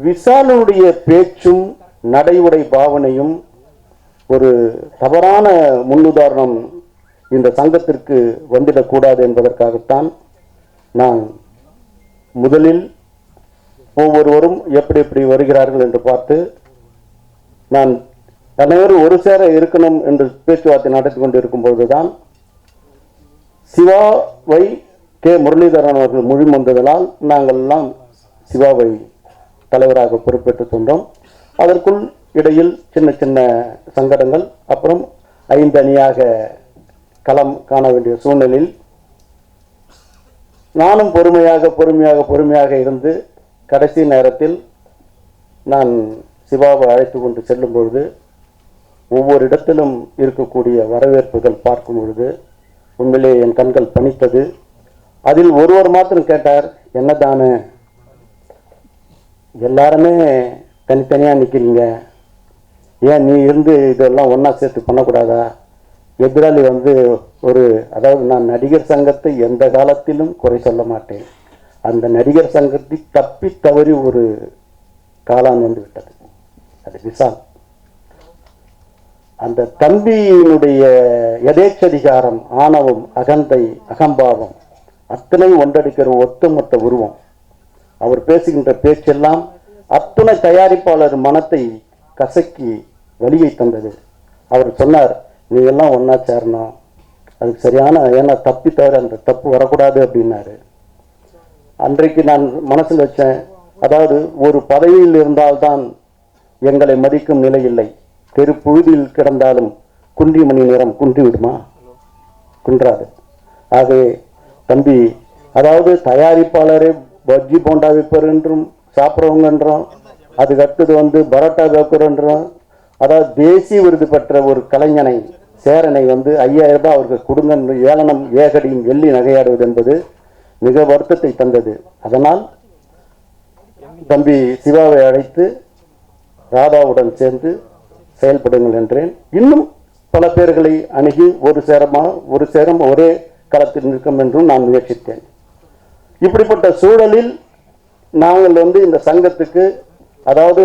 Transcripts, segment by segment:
விஷாலுடைய பேச்சும் நடை உடை பாவனையும் ஒரு தவறான முன்னுதாரணம் இந்த சங்கத்திற்கு வந்துடக்கூடாது என்பதற்காகத்தான் நான் முதலில் ஒவ்வொருவரும் எப்படி எப்படி வருகிறார்கள் என்று பார்த்து நான் அனைவரும் ஒரு சேர இருக்கணும் என்று பேச்சுவார்த்தை நடத்தி கொண்டிருக்கும் பொழுதுதான் சிவாவை கே முரளிதரன் அவர்கள் மொழிமொந்ததலால் நாங்கள் எல்லாம் சிவாவை தலைவராக பொறுப்பேற்றுக் கொண்டோம். அதற்குள் இடையில் சின்ன சின்ன சங்கடங்கள், அப்புறம் 5 அணியாக களம் காண வேண்டிய சூழ்நிலையில் நானும் பொறுமையாக இருந்து கடைசி நேரத்தில் நான் சிவாவை அழைத்து கொண்டு செல்லும் பொழுது ஒவ்வொரு இடத்திலும் இருக்கக்கூடிய வரவேற்புகள் பார்க்கும் பொழுது உண்மையிலே என் கண்கள் பணித்தது. அதில் ஒருவர் மாத்திரம் கேட்டார், என்னதானே எல்லாருமே தனித்தனியாக நிற்கிறீங்க, ஏன் நீ இருந்து இதெல்லாம் ஒன்றா சேர்த்து பண்ணக்கூடாதா? எதிராளி அதாவது நான் நடிகர் சங்கத்தை எந்த காலத்திலும் குறை சொல்ல மாட்டேன். அந்த நடிகர் சங்கத்தை தப்பி தவறி ஒரு காலம் வந்து விட்டது. அது விஷால். அந்த தம்பியினுடைய எதேச்சதிகாரம், ஆணவம், அகந்தை, அகம்பாவம் அத்தனை ஒன்றடிக்கிற ஒட்டுமொத்த உருவம். அவர் பேசுகின்ற பேச்செல்லாம் அத்தனை தயாரிப்பாளர் மனத்தை கசக்கி வலியை தந்தது. அவர் சொன்னார், நீங்கள்லாம் ஒன்றா சேரணும், அதுக்கு சரியான, ஏன்னா தப்பி தவிர அந்த தப்பு வரக்கூடாது அப்படின்னாரு. அன்றைக்கு நான் மனசில் வச்சேன், அதாவது ஒரு பதவியில் இருந்தால்தான் எங்களை மதிக்கும் நிலை இல்லை. தெரு புழுதியில் கிடந்தாலும் குன்றி மணி நேரம் குன்றி விடுமா? குன்றாது. ஆகவே தம்பி, அதாவது தயாரிப்பாளரே பஜ்ஜி போண்டா விற்பர் என்றும் சாப்பிட்றவங்க என்றும், அதுக்கு அடுத்தது பரோட்டா பேக்கர் என்றும், அதாவது தேசிய விருது பெற்ற ஒரு கலைஞனை சேரனை 5000 ரூபாய் அவருக்கு கொடுங்க ஏளனம் ஏகடியும் வெள்ளி நகையாடுவது என்பது மிக வருத்தத்தை தந்தது. அதனால் தம்பி சிவாவை அழைத்து ராதாவுடன் சேர்ந்து செயல்படுங்கள் என்றேன். இன்னும் பல பேர்களை அணுகி ஒரு சேரம் ஒரே களத்தில் நிற்கும் என்றும் நான் முயற்சித்தேன். இப்படிப்பட்ட சூழலில் நாங்கள் இந்த சங்கத்துக்கு, அதாவது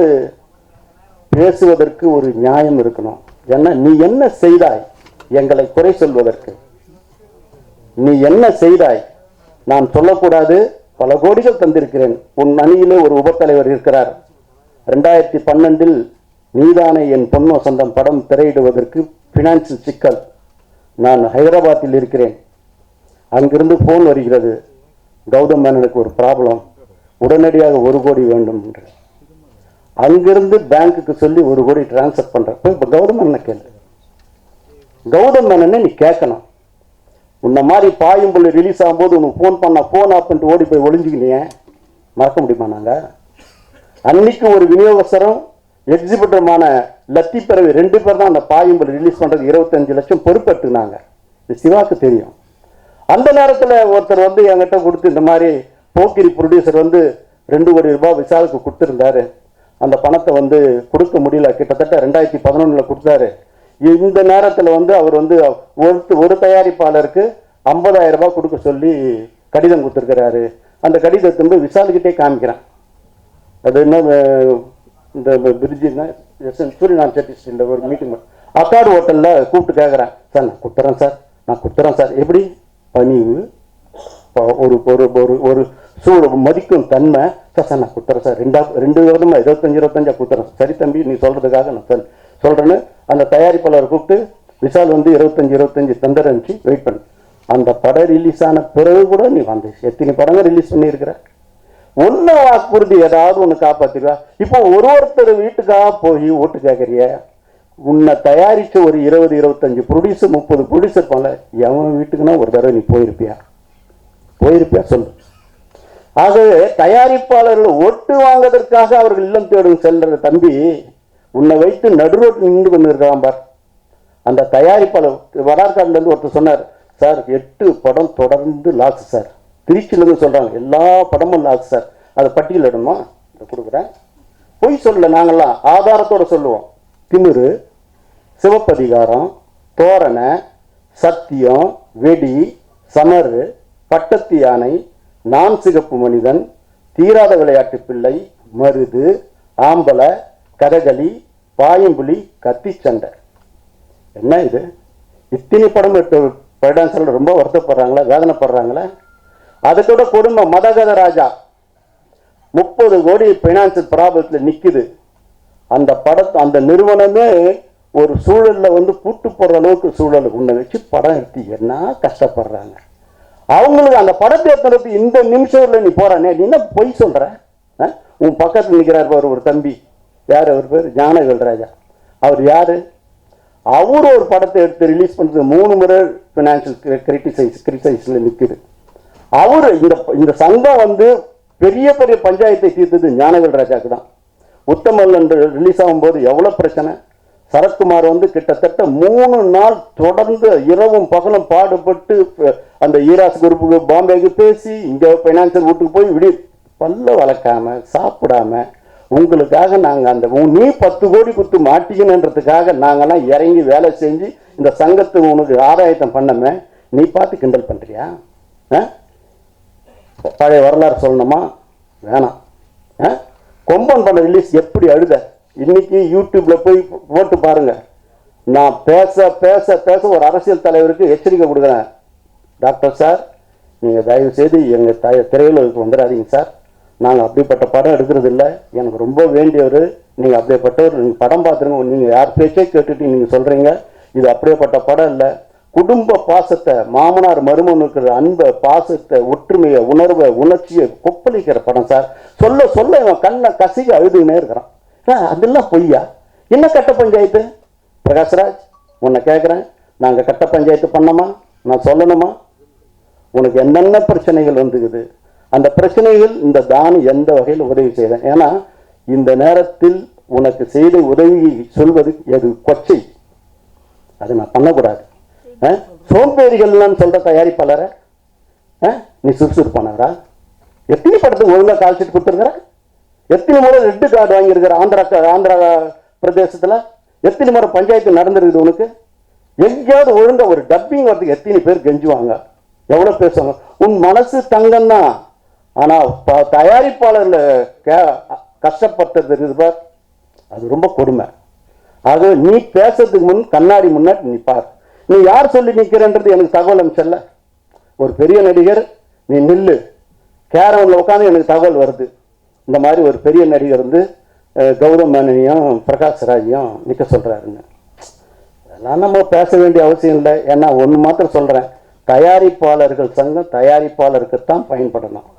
பேசுவதற்கு ஒரு நியாயம் இருக்கணும். ஏன்னா நீ என்ன செய்தாய் எங்களை குறை சொல்வதற்கு? நீ என்ன செய்தாய்? நான் சொல்லக்கூடாது, பல கோடிகள் தந்திருக்கிறேன். உன் அணியிலே ஒரு உபத்தலைவர் இருக்கிறார். 2012 நீதானே என் பொன் வசந்தம் படம் திரையிடுவதற்கு பினான்சியல் சிக்கல். நான் ஹைதராபாத்தில் இருக்கிறேன். அங்கிருந்து போன் வருகிறது, கௌதம் மேனனுக்கு ஒரு ப்ராப்ளம், உடனடியாக 1 கோடி வேண்டும் என்று. அங்கிருந்து பேங்க்குக்கு சொல்லி 1 கோடி டிரான்ஸ்ஃபர் பண்றேன். இப்போ கௌதம் மேனனை கேளு. கௌதம் மேனனை நீ கேட்கணும். உன்ன மாதிரி பாயும் புள்ளி ரிலீஸ் ஆகும்போது உனக்கு ஃபோன் பண்ண ஃபோன் ஆப் பண்ணிட்டு ஓடி போய் ஒளிஞ்சுக்கினியே, மறக்க முடியுமா? நாங்கள் அன்னைக்கு ஒரு விநியோகஸ்தரம் எக்ஸிபிட்டருமான லத்தி பிறவி 2 பேர் தான் அந்த பாயும்பல் ரிலீஸ் பண்றது 25 லட்சம் பொறுப்பெடுத்துனாங்க. இது சிவாக்கு தெரியும். அந்த நேரத்தில் ஒருத்தர் என்கிட்ட கொடுத்து, இந்த மாதிரி போக்கிரி ப்ரொடியூசர் 2 கோடி ரூபாய் விஷாலுக்கு கொடுத்துருந்தாரு, அந்த பணத்தை கொடுக்க முடியல, கிட்டத்தட்ட 2011 கொடுத்தாரு. இந்த நேரத்தில் அவர் ஒரு தயாரிப்பாளருக்கு 50,000 ரூபாய் கொடுக்க சொல்லி கடிதம் கொடுத்துருக்கிறாரு. அந்த கடிதத்தை விஷாலுக்கிட்டே காமிக்கிறான். அது என்ன, இந்த பிரிட்ஜின்னா சூரியநாத் செட்டி இந்த ஒரு மீட்டிங் அக்காடு ஹோட்டலில் கூப்பிட்டு கேட்குறேன், சார் நான் கொடுத்துறேன் சார். எப்படி பணிவு, ஒரு ஒரு ஒரு சூழ் மதிக்கும் தன்மை. சார் நான் கொடுத்துறேன் சார், 2 வருடமா 25 கொடுத்துறேன். சரி தம்பி, நீ சொல்கிறதுக்காக நான் சொல்கிறேன்னு அந்த தயாரிப்பாளர் கூப்பிட்டு விஷால் 25 தந்துறச்சு வெயிட் பண்ணு. அந்த படம் ரிலீஸ் ஆன பிறகு கூட நீ எத்தனை படங்கள் ரிலீஸ் பண்ணியிருக்கிற? ஒன்று வாக்குறுதி ஏதாவது ஒன்று காப்பாற்றிடுவா. இப்போ ஒருத்தர் வீட்டுக்காக போய் ஓட்டு கேட்குறிய. உன்னை தயாரித்த ஒரு 20-25 ப்ரொடியூசர் 30 ப்ரொடியூசர் போல, எவன் வீட்டுக்குன்னா ஒரு தடவை நீ போயிருப்பியா சொல்லு. ஆகவே தயாரிப்பாளர்கள் ஓட்டு வாங்குவதற்காக அவர்கள் இல்லம் தேடும் செல்ற தம்பி, உன்னை வைத்து நடுரோட்டு நின்று கொண்டு இருக்கலாம் பார். அந்த தயாரிப்பாளர் வடார்காடுலேருந்து ஒருத்தர் சொன்னார், சார் 8 படம் தொடர்ந்து லாஸ் சார். திருச்சியிலேருந்து சொல்கிறாங்க, எல்லா படமும் லாஸ் சார். அதை பட்டியலிடணுமா? இதை கொடுக்குறேன். பொய் சொல்ல, நாங்கள்லாம் ஆதாரத்தோடு சொல்லுவோம். திமிரு, சிவப்பதிகாரம், தோரணை, சத்தியம், வெடி, சமரு, பட்டத்து யானை, நான் சிகப்பு மனிதன், தீராத விளையாட்டு பிள்ளை, மருது, ஆம்பளை, கதகளி, பாயம்புலி, கத்தி சண்டை. என்ன இது? இத்தனை படம் எடுத்து பைடான்சர் ரொம்ப வருத்தப்படுறாங்களா, வேதனைப்படுறாங்களா? அதுக்கூட கொடுமை மதகத ராஜா 30 கோடி பைனான்சியல் ப்ராப்ளத்தில் நிற்குது. அந்த படத்தை அந்த நிறுவனமே ஒரு சூழலில் வந்து பூட்டு போடுற அளவுக்கு சூழல் உன்னை வச்சு படம் எடுத்து என்ன கஷ்டப்படுறாங்க. அவங்களுக்கு அந்த படத்தை எடுத்துறது இந்த நிமிஷத்தில் நீ போறானே, நீ என்ன பொய் சொல்ற? உன் பக்கத்தில் நிற்கிறார் ஒரு தம்பி, யார் அவர் பேர்? ஞானவேல்ராஜா. அவர் யாரு? அவர் ஒரு படத்தை எடுத்து ரிலீஸ் பண்ணுறது 3 முறை ஃபினான்ஷியல் கிரிட்டிசைஸில் நிற்குது. அவர் இந்த சங்கம் வந்து பெரிய பெரிய பஞ்சாயத்தை தீர்த்தது ஞானவேல்ராஜாவுக்கு தான். உத்தமல் என்று ரிலீஸ் ஆகும்போது எவ்வளோ பிரச்சனை. சரத்குமார் வந்து கிட்டத்தட்ட 3 நாள் தொடர்ந்து இரவும் பகலும் பாடுபட்டு அந்த ஈராஸ் குரூப்புக்கு பாம்பேக்கு பேசி இங்கே ஃபைனான்சியல் வீட்டுக்கு போய் பல்ல வளர்க்காம சாப்பிடாம உங்களுக்காக நாங்கள் அந்த நீ 10 கோடி கொடுத்து மாட்டிக்கணுன்றதுக்காக நாங்கள்லாம் இறங்கி வேலை செஞ்சு இந்த சங்கத்துக்கு உனக்கு ஆதாயத்தம் பண்ணமே, நீ பார்த்து கிண்டல் பண்ணுறியா? பழைய வரலாறு சொல்லணுமா? வேணாம். கொம்பன் பண்ண ரிலீஸ் எப்படி அழுத, இன்னைக்கு யூடியூப்ல போய் போட்டு பாருங்க. நான் பேச பேச பேச ஒரு அரசியல் தலைவருக்கு எச்சரிக்கை கொடுக்குறேன். டாக்டர் சார், நீங்கள் தயவு செய்து எங்கள் திரையுலகுக்கு வந்துடாதீங்க சார். நாங்கள் அப்படிப்பட்ட படம் எடுக்கிறது இல்லை. எனக்கு ரொம்ப வேண்டியவர் நீங்கள் அப்படியேப்பட்டவர். நீங்கள் படம் பார்த்துருங்க. நீங்கள் யார் பேச்சே கேட்டுட்டு நீங்கள் சொல்கிறீங்க. இது அப்படியேப்பட்ட படம் இல்லை. குடும்ப பாசத்தை, மாமனார் மருமன் இருக்கிற அன்பை, பாசத்தை, ஒற்றுமையை, உணர்வை, உணர்ச்சியை கொப்பளிக்கிற படம் சார். சொல்ல சொல்ல இவன் கண்ணை கசிக அழுதுன்னே இருக்கிறான். அதெல்லாம் பொய்யா? என்ன கட்ட பஞ்சாயத்து? பிரகாஷ்ராஜ், உன்னை கேட்குறேன், நாங்கள் கட்ட பஞ்சாயத்து பண்ணோமா? நான் சொல்லணுமா? உனக்கு என்னென்ன பிரச்சனைகள் வந்துக்குது? அந்த பிரச்சனைகள் இந்த தானி எந்த வகையில் உதவி செய்தேன்? ஏன்னா இந்த நேரத்தில் உனக்கு செய்த உதவி சொல்வது எது கொச்சை. அது நான் பண்ணக்கூடாது. சோம்பேறிகள்லாம் சொல்ற தயாரிப்பாளர நீ சுறுசுறுப்பானவரா? எத்தனை படத்துக்கு ஒழுங்காக கால்ஷீட் கொடுத்துருக்கிற? எத்தனை முறை ரெட் கார்டு வாங்கியிருக்கிற? ஆந்திரா பிரதேசத்தில் எத்தனை முறை பஞ்சாயத்து நடந்திருக்குது உனக்கு? எங்கேயாவது ஒழுங்கா ஒரு டப்பிங் வரதுக்கு எத்தனை பேர் கெஞ்சுவாங்க, எவ்வளோ பேசுவாங்க? உன் மனசு தங்கம் தான். ஆனால் தயாரிப்பாளர்ல கஷ்டப்பட்டது இருப்பார், அது ரொம்ப கொடுமை. ஆக நீ பேசுறதுக்கு முன் கண்ணாடி முன்னாடி நீ பார். நீ யார் சொல்லி நிற்கிறன்றது எனக்கு தகவல் அனுப்பிச்சல. ஒரு பெரிய நடிகர் நீ நில்லு, கேரவனில் உட்காந்து எனக்கு தகவல் வருது. இந்த மாதிரி ஒரு பெரிய நடிகர் வந்து கௌதம் மேனனையும் பிரகாஷ்ராஜையும் நிற்க சொல்கிறாருன்னு. அதெல்லாம் நம்ம பேச வேண்டிய அவசியம் இல்லை. ஏன்னா ஒன்று மாத்திரம் சொல்கிறேன், தயாரிப்பாளர்கள் சங்கம் தயாரிப்பாளருக்குத்தான் பயன்படணும்.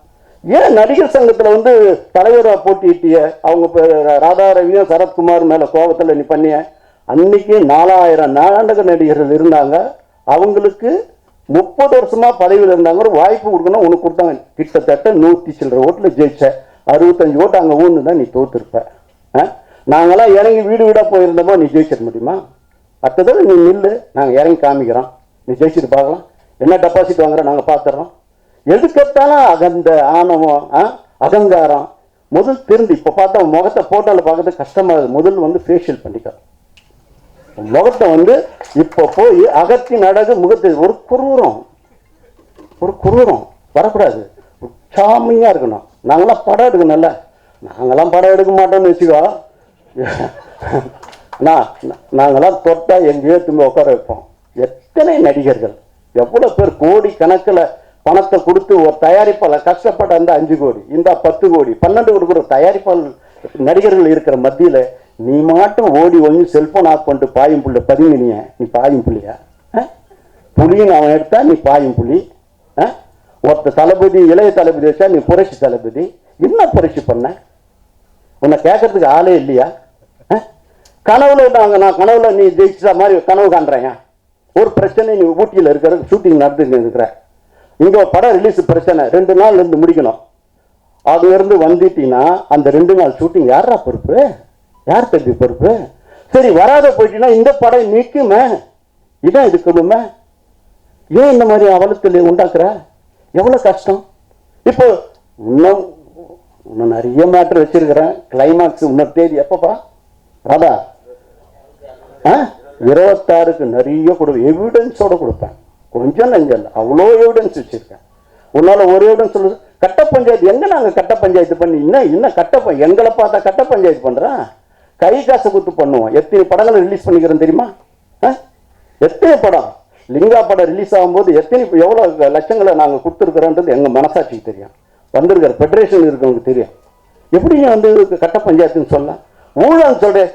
ஏன் நடிகர் சங்கத்தில் வந்து தலைவராக போட்டிட்டிய அவங்க ராதாரவியும் சரத்குமார் மேலே கோபத்தில் நீ பண்ணிய? அன்னைக்கு 4000 நாடக நடிகர்கள் இருந்தாங்க. அவங்களுக்கு 30 வருஷமா பதவியில் இருந்தாங்க. ஒரு வாய்ப்பு கொடுக்கணும், உனக்கு கொடுத்தாங்க. கிட்டத்தட்ட 100 சில்லற ஓட்டில் ஜெயிச்ச. 65 ஓட்டு அங்கே ஊன்னு தான் நீ தோத்துருப்ப. நாங்களாம் இறங்கி வீடு வீடாக போயிருந்தோமா நீ ஜெயிச்சிட முடியுமா? அடுத்தது நீ நில்லு, நாங்கள் இறங்கி காமிக்கிறோம், நீ ஜெயிச்சுட்டு பார்க்கலாம். என்ன டெபாசிட் வாங்குற நாங்கள் பார்த்துறோம். எதுக்கெடுத்தாலும் அகந்த ஆணவம், அகங்காரம். முதல் திருந்து இப்போ பார்த்தா முகத்தை போட்டோவில் பார்க்கறது கஷ்டமாக இருக்குது. முதல் வந்து ஃபேஷியல் பண்ணிக்க முகத்தை வந்து இப்போ போய் அகத்தின் அழகு முகத்தை ஒரு குருவரம் வரக்கூடாது. சாமியாக இருக்கணும். நாங்களாம் படம் எடுக்கணும்ல. நாங்களாம் படம் எடுக்க மாட்டோம்னு வச்சுக்கோ. நாங்களாம் தொட்டால் எங்கேயோ திரும்ப உட்கார வைப்போம். எத்தனை நடிகர்கள், எவ்வளோ பேர் கோடி கணக்கில் பணத்தை கொடுத்து ஒரு தயாரிப்பாளர் கஷ்டப்பட்ட அந்த 5 கோடி, இந்த 10 கோடி, 12 கொடுக்குற தயாரிப்பாளர் நடிகர்கள் இருக்கிற மத்தியில் நீ மாட்டும் ஓடி ஒன்று செல்போன் ஆஃப் பண்ணிட்டு பாயும் புள்ளி பதிங்கினிய. நீ பாயும் புள்ளியா? புலின்னு அவன் எடுத்தா நீ பாயும் புலி. ஒருத்த தளபதி, இளைய தளபதி வச்சா நீ புரட்சி தளபதி. என்ன புரட்சி பண்ண? உன்னை கேட்கறதுக்கு ஆளே இல்லையா? கனவுல நான் கனவுல நீ ஜெயிச்சா மாதிரி கனவு காண்றேன். ஒரு பிரச்சனை, நீ ஊட்டியில் இருக்கிற ஷூட்டிங் நடந்துட்டு இருக்கிற, இங்கே படம் ரிலீஸ் பிரச்சனை 2 நாள் இருந்து முடிக்கணும். அது இருந்து வந்துட்டீங்கன்னா அந்த 2 நாள் ஷூட்டிங் யாரா பொறுப்பு? யார் தம்பி பொறுப்பு? சரி, வராத போயிட்டீங்கன்னா இந்த படம் நிற்குமே. இதான் இது கொடுமை. ஏன் இந்த மாதிரி அவலத்தில் உண்டாக்குற? எவ்வளோ கஷ்டம். இப்போ இன்னும் நிறைய மேட்டர் வச்சிருக்கிறேன். கிளைமாக்ஸ் இன்னொரு தேதி எப்பப்பா? ராதா 26க்கு நிறைய எவிடன்ஸோட கொடுப்பேன். கொஞ்சம் நஞ்சல், அவ்வளோ எவிடன்ஸ் வச்சிருக்கேன். உன்னால ஒரு எவிடன்ஸ் சொல்லுது. கட்ட பஞ்சாயத்து எங்க நாங்கள் கட்ட பஞ்சாயத்து பண்ணி இன்னும் எங்களை பார்த்தா கட்ட பஞ்சாயத்து பண்றோம். கை காசை குத்து பண்ணுவோம். எத்தனை படங்களை ரிலீஸ் பண்ணிக்கிறோம் தெரியுமா? எத்தனை படம் லிங்கா படம் ரிலீஸ் ஆகும்போது எவ்வளோ லட்சங்களை நாங்கள் கொடுத்துருக்குறோன்றது எங்கள் மனசாட்சிக்கு தெரியும். வந்திருக்கிற ஃபெடரேஷன் இருக்கவங்களுக்கு தெரியும். எப்படிங்க வந்து கட்ட பஞ்சாயத்துன்னு சொல்லலாம்? ஊழல் சொல்றேன்.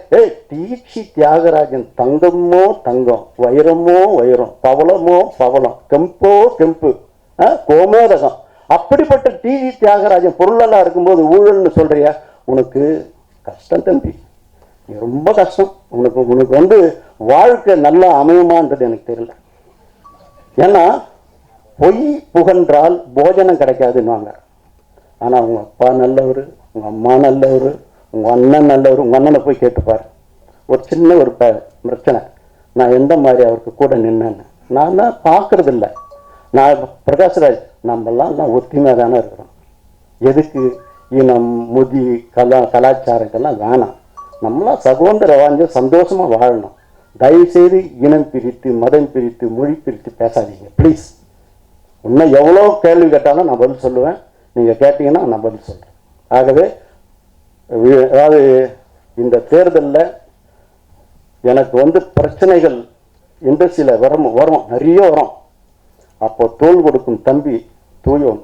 டிசி தியாகராஜன் தங்கமோ தங்கம், வைரமோ வைரம், பவளமோ பவளம், கெம்போ கெம்பு, கோமோதகம். அப்படிப்பட்ட டிசி தியாகராஜன் பொருளெல்லாம் இருக்கும்போது ஊழல்னு சொல்றியா? உனக்கு கஷ்டம் தம்பி, ரொம்ப கஷ்டம். உனக்கு வந்து வாழ்க்கை நல்லா அமையுமான்றது எனக்கு தெரியல. ஏன்னா பொய் புகன்றால் போஜனம் கிடைக்காதுன்னுவாங்க. ஆனால் உங்கள் அப்பா நல்லவர், உங்கள் அம்மா நல்லவர், உங்கள் அண்ணன் நல்லவர். உங்கள் அண்ணனை போய் கேட்டுப்பார். ஒரு சின்ன ஒரு பிரச்சனை, நான் எந்த மாதிரி அவருக்கு கூட நின்னேன்னு நான் தான் பார்க்கறதில்ல. நான் பிரகாஷ்ராஜ் நம்மெல்லாம் ஒத்துமையாக தானே இருக்கிறோம். எதுக்கு இனம் முதி கலாச்சாரங்கள்லாம் வேணாம். நம்மளாம் சகோதர வாழ்ந்து சந்தோஷமாக வாழணும். தயவுசெய்து இனம் பிரித்து மதம் பிரித்து மொழி பிரித்து பேசாதீங்க ப்ளீஸ். இன்னும் எவ்வளோ கேள்வி கேட்டாலும் நான் பதில் சொல்லுவேன். நீங்கள் கேட்டீங்கன்னா நான் பதில் சொல்கிறேன். ஆகவே அதாவது இந்த தேர்தலில் எனக்கு வந்து பிரச்சனைகள் இண்டஸ்ட்ரியில் வரும் நிறைய வரும். அப்போ தோல் கொடுக்கும் தம்பி தூயோன்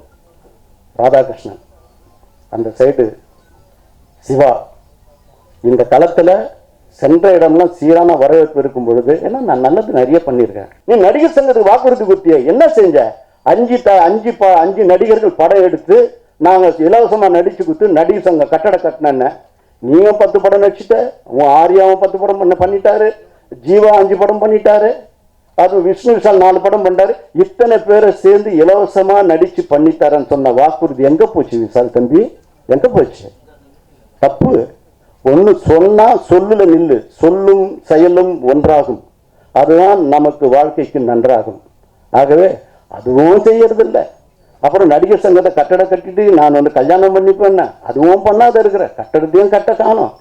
ராதாகிருஷ்ணன், அந்த சைடு சிவா, இந்த களத்தில் சென்ற இடம்லாம் சீரான வரவேற்பு இருக்கும் பொழுது, ஏன்னா நான் நல்லது நிறைய பண்ணியிருக்கேன். நீ நடிகர் சங்கத்துக்கு வாக்குறுதி கொடுத்திய, என்ன செஞ்ச? 5 நடிகர்கள் படம் எடுத்து நாங்கள் இலவசமாக நடிச்சு கொடுத்து நடிகர் சங்க கட்டட கட்டினேன்னு நீயும் 10 படம் நடிச்சுட்ட, உன் ஆரியாவும் 10 படம் பண்ணிட்டாரு, ஜீவா 5 படம் பண்ணிட்டாரு, அது விஷ்ணு விஷால் 4 படம் பண்ணாரு. இத்தனை பேரை சேர்ந்து இலவசமாக நடிச்சு பண்ணிட்டாரன்னு சொன்ன வாக்குறுதி எங்கே போச்சு விஷால் தம்பி? எங்கே போச்சு? தப்பு. ஒன்று சொன்னா சொல்லுல நில்லு, சொல்லும் செயலும் ஒன்றாகும். அதுதான் நமக்கு வாழ்க்கைக்கு நன்றாகும். ஆகவே அதுவும் செய்யறதில்லை. அப்புறம் நடிகர் சங்கத்தை கட்டட கட்டிட்டு நான் வந்து கல்யாணம் பண்ணிப்பேன், அதுவும் பண்ணாத இருக்கிற, கட்டடத்தையும் கட்ட காணும்.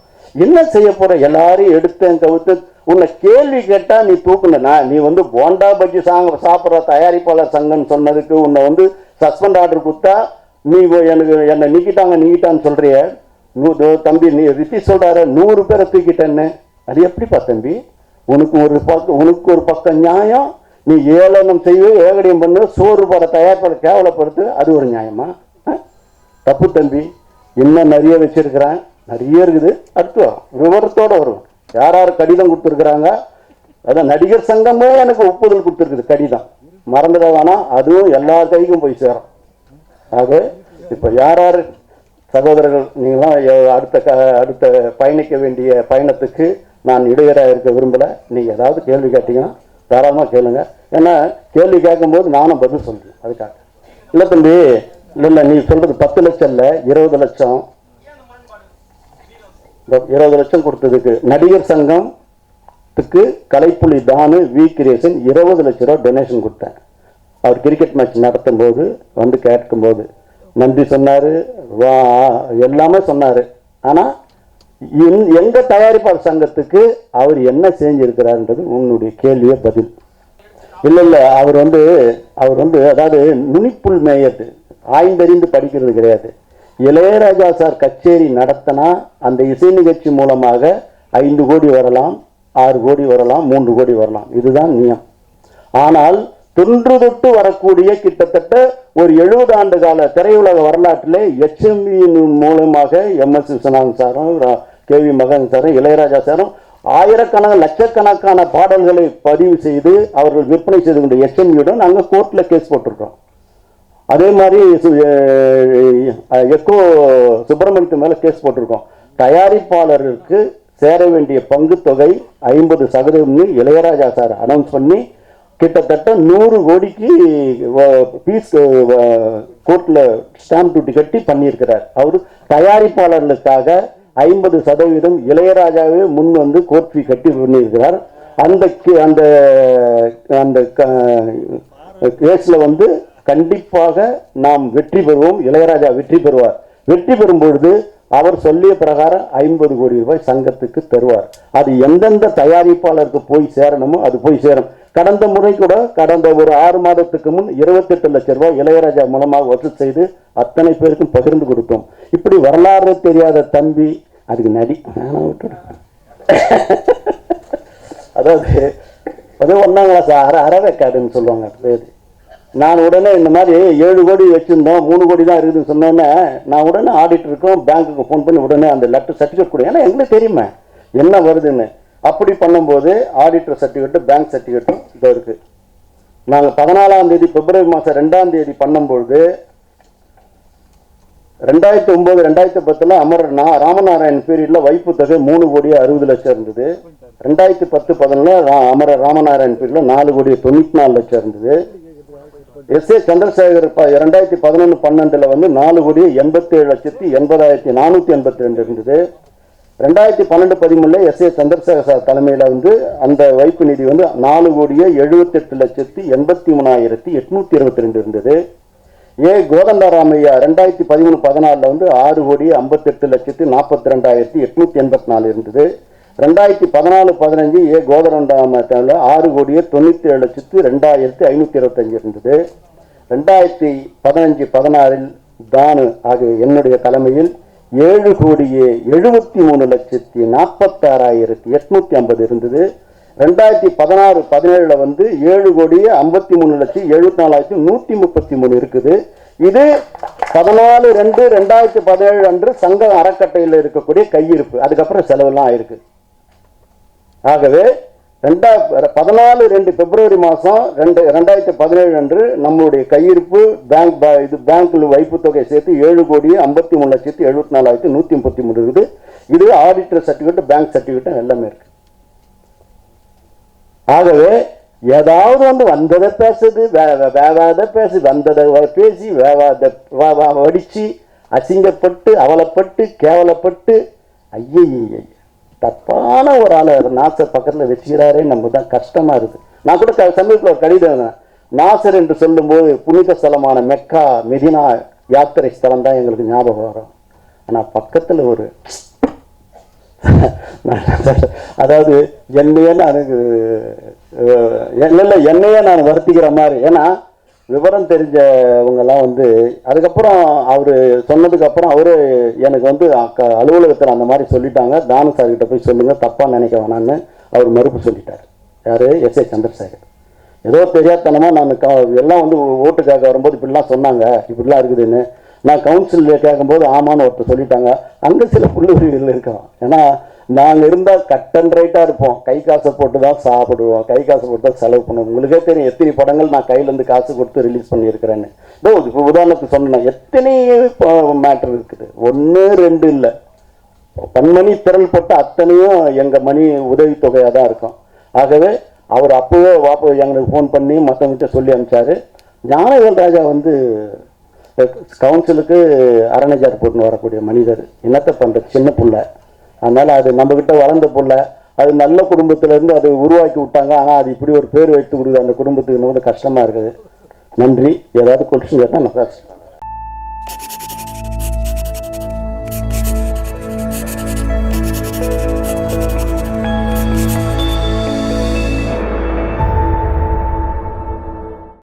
என்ன செய்ய போற? எல்லாரையும் எடுத்தேன் கவுத்து. உன்னை கேள்வி கேட்டா நீ தூக்குனா, நீ வந்து போண்டா பஜ்ஜி சாப்பிட்ற தயாரிப்பாளர் சங்கம்னு சொன்னதுக்கு உன்னை வந்து சஸ்பெண்ட் ஆர்டர் கொடுத்தா நீ என்னை நீக்கிட்டான்னு சொல்றிய தம்பி. நீ ரித்தி சொல்றாரு 100 பேரை தூக்கிட்டேன்னு, அது எப்படிப்பா தம்பி? உனக்கு ஒரு பக்கம் நியாயம். நீ ஏளனம் செய்ய, ஏகடியம் பண்ணு, சோறு போட தயாரிப்பாளர் கேவலப்படுத்து, அது ஒரு நியாயமா? தப்பு தம்பி. இன்னும் நிறைய வச்சிருக்கிறேன், நிறைய இருக்குது. அடுத்து விவரத்தோட வரும். யார் கடிதம் கொடுத்துருக்குறாங்க? அதான் நடிகர் சங்கமே எனக்கு ஒப்புதல் கொடுத்துருக்குது கடிதம், மறந்துட வேணாம். அதுவும் எல்லா கைக்கும் போய் சேரும். ஆக இப்போ யார் சகோதரர்கள் நீங்களாம் அடுத்த பயணிக்க வேண்டிய பயணத்துக்கு நான் இடையூறாக இருக்க விரும்பலை. நீங்கள் ஏதாவது கேள்வி கேட்டீங்கன்னா தாராளமாக கேளுங்க. ஏன்னா கேள்வி கேட்கும்போது நானும் பதில் சொல்கிறேன். அதுக்காக இல்லை தம்பி, இல்லை நீ சொல்கிறது 10 லட்சம் இல்லை, 20 லட்சம். 20 லட்சம் கொடுத்ததுக்கு நடிகர் சங்கத்துக்கு கலைப்புலி தானு வி கிரியேஷன் 20 லட்ச ரூபா டொனேஷன் கொடுத்தேன். அவர் கிரிக்கெட் மேட்ச் நடத்தும் போது வந்து கேட்கும்போது நன்றி சொன்னார், எல்லாமே சொன்னார். ஆனால் எங்க தயாரிப்பாளர் சங்கத்துக்கு அவர் என்ன செஞ்சிருக்கிறார்ன்றது உன்னுடைய கேள்வியே பதில். இல்லை அவர் வந்து அதாவது நுனிப்புல் மேயது, ஆய்ந்தறிந்து படிக்கிறது கிடையாது. இளையராஜா சார் கச்சேரி நடத்தினா அந்த இசை நிகழ்ச்சி மூலமாக 5 கோடி வரலாம், 6 கோடி வரலாம், 3 கோடி வரலாம். இதுதான் நியம். ஆனால் தொன்று தொட்டு வரக்கூடிய கிட்டத்தட்ட ஒரு 70 ஆண்டு கால திரையுலக வரலாற்றிலே HMV மூலமாக MS விஸ்வநாதன் சாரும் KV மகன் சாரும் இளையராஜா சாரும் லட்சக்கணக்கான பாடல்களை பதிவு செய்து அவர்கள் விற்பனை செய்து கொண்ட HMV-யுடன் நாங்கள் கோர்ட்டில் கேஸ் போட்டிருக்கோம். அதே மாதிரி எக்கோ சுப்பிரமணியத்து மேலே கேஸ் போட்டிருக்கோம். தயாரிப்பாளருக்கு சேர வேண்டிய பங்கு தொகை 50% இளையராஜா சார் அனௌன்ஸ் பண்ணி கிட்டத்தட்ட 100 கோடிக்கு பீஸ் கோர்ட்டில் ஸ்டாம்ப் டியூட்டி கட்டி பண்ணியிருக்கிறார். அவர் தயாரிப்பாளர்களுக்காக 50% இளையராஜாவே முன் வந்து கோர்ட் ஃபீ கட்டி பண்ணியிருக்கிறார். அந்த அந்த கேஸில் வந்து கண்டிப்பாக நாம் வெற்றி பெறுவோம். இளையராஜா வெற்றி பெறுவார். வெற்றி பெறும் பொழுது அவர் சொல்லிய பிரகாரம் 50 கோடி ரூபாய் சங்கத்துக்கு தருவார். அது எந்தெந்த தயாரிப்பாளருக்கு போய் சேரணுமோ அது போய் சேரும். கடந்த முறை கூட கடந்த ஒரு 6 மாதத்துக்கு முன் 28 லட்சம் ரூபாய் இளையராஜா மூலமாக வசூல் செய்து அத்தனை பேருக்கும் பகிர்ந்து கொடுத்தோம். இப்படி வரலாறு தெரியாத தம்பி அதுக்கு நடி அதாவது அது 1ஆம் கிளாஸ் அறவேக்காடுன்னு சொல்லுவாங்க பேர். நான் உடனே இந்த மாதிரி 7 கோடி வச்சுருந்தோம், 3 கோடி தான் இருக்குதுன்னு சொன்னோன்னே நான் உடனே ஆடிட்டருக்கும் பேங்க்குக்கு ஃபோன் பண்ணி உடனே அந்த லெட்டர் சர்டிஃபிகேட் கொடு, ஏன்னா எங்களுக்கு தெரியுமே என்ன வருதுன்னு. அப்படி பண்ணும்போது ஆடிட்டர் சர்டிஃபிகேட்டு பேங்க் சர்டிஃபிகேட்டும் இதோ இருக்குது. நாங்கள் 14ஆம் தேதி பிப்ரவரி மாதம் 2ஆம் தேதி பண்ணும்போது 2009 2010 அமரர் ராமநாராயண் பீரியடில் வைப்பு தொகை 3 கோடி 60 லட்சம் இருந்தது. 2010-11 அமரர் ராமநாராயண் பீரியடில் 4 கோடி 94 லட்சம் இருந்தது. எஸ் ஏ சந்திரசேகர் 2011-12 வந்து 4 கோடி 87,80,482 இருந்தது. 2012-13 எஸ் ஏ சந்திரசேகர் தலைமையில் வந்து அந்த வைப்பு நிதி வந்து 4 கோடியே 78,83,822 இருந்தது. ஏ கோதண்டராமையா 2013-14 வந்து 6 கோடியே 58,42,884 இருந்தது. 2014-15 ஏ கோதண்டராமையாவில் 6 கோடியே 97,02,525 இருந்தது. 2015-16 தானு ஆகிய என்னுடைய தலைமையில் 7 கோடியே 73,46,850 இருந்தது. 2016-17 வந்து 7 கோடியே 53,74,133 இருக்குது. இது 14/2/2017 அன்று சங்க அறக்கட்டையில் இருக்கக்கூடிய கையிருப்பு. அதுக்கப்புறம் செலவெல்லாம் ஆயிருக்கு. ஆகவே 14/2 பிப்ரவரி மாதம் 2017 அன்று நம்மளுடைய கையிருப்பு பேங்க்ல வைப்பு தொகை சேர்த்து 7 கோடியே 53,74,133 இருக்குது. இது ஆடிட்டர் சர்டிஃபிகேட் பேங்க் சர்டிஃபிகேட் எல்லாமே இருக்கு. ஆகவே ஏதாவது வந்து வந்ததை பேசுது, வேவாத பேசு, வந்ததை பேசி வேவாத வடிச்சு அசிங்கப்பட்டு அவலப்பட்டு கேவலப்பட்டு ஐய தப்பான ஒரு ஆளை நாசர் பக்கத்தில் வச்சுக்கிறாரே, நம்ம தான் கஷ்டமா இருக்குது. நான் கூட சமீபத்தில் ஒரு கடிதம் நாசர் என்று சொல்லும்போது புனித ஸ்தலமான மெக்கா மெதினா யாத்திரை ஸ்தலம் தான் எங்களுக்கு ஞாபகம் வரும். ஆனால் பக்கத்தில் ஒரு அதாவது என்னையே நான் வருத்திக்கிற மாதிரி. ஏன்னா விவரம் தெரிஞ்சவங்கெல்லாம் வந்து அதுக்கப்புறம் அவர் சொன்னதுக்கப்புறம் அவரு எனக்கு வந்து அலுவலகத்தில் அந்த மாதிரி சொல்லிட்டாங்க, தானு சார் கிட்ட போய் சொல்லுங்க, தப்பாக நினைக்க வேணான்னு அவர் மறுப்பு சொல்லிட்டார். யார்? S A Chandrasekhar. ஏதோ தெரியாதனமாக நான் எல்லாம் வந்து ஓட்டுக்காக வரும்போது இப்படிலாம் சொன்னாங்க, இப்படிலாம் இருக்குதுன்னு. நான் கவுன்சிலில் கேட்கும்போது ஆமான்னு ஒருத்தர் சொல்லிட்டாங்க. அங்கே சில புள்ளுரிகள் இருக்கோம். ஏன்னா நாங்கள் இருந்தால் கட் அண்ட் ரைட்டாக இருப்போம், கை காசை போட்டு தான் சாப்பிடுவோம், கை காசு போட்டு தான் செலவு பண்ணுவோம். உங்களுக்கே தெரியும் எத்தனை படங்கள் நான் கையிலேருந்து காசு கொடுத்து ரிலீஸ் பண்ணியிருக்கிறேன்னு. இப்போ உதாரணத்துக்கு சொன்னேன், எத்தனை மேட்ரு இருக்குது, 1 2 இல்லை, பன்மணி திரள் போட்டு அத்தனையும் எங்கள் மணி உதவித்தொகையாக தான் இருக்கும். ஆகவே அவர் அப்போவே எங்களுக்கு ஃபோன் பண்ணி மற்றவங்கிட்ட சொல்லி அனுப்பிச்சாரு. ஞானவேல் ராஜா வந்து கவுன்சிலுக்கு அரணைஜார் போட்டுன்னு வரக்கூடிய மனிதர், என்னத்தை பண்ணுறது, சின்ன பிள்ளை. அதனால் அது நம்மக்கிட்ட வளர்ந்த பிள்ளை, அது நல்ல குடும்பத்திலேருந்து அது உருவாக்கி விட்டாங்க. ஆனால் அது இப்படி ஒரு பேர் வைத்து கொடுக்குது அந்த குடும்பத்துக்கு ரொம்ப கஷ்டமாக இருக்குது. நன்றி. ஏதாவது கொஸ்டின் கேட்டால் நான் பேசுகிறேன்.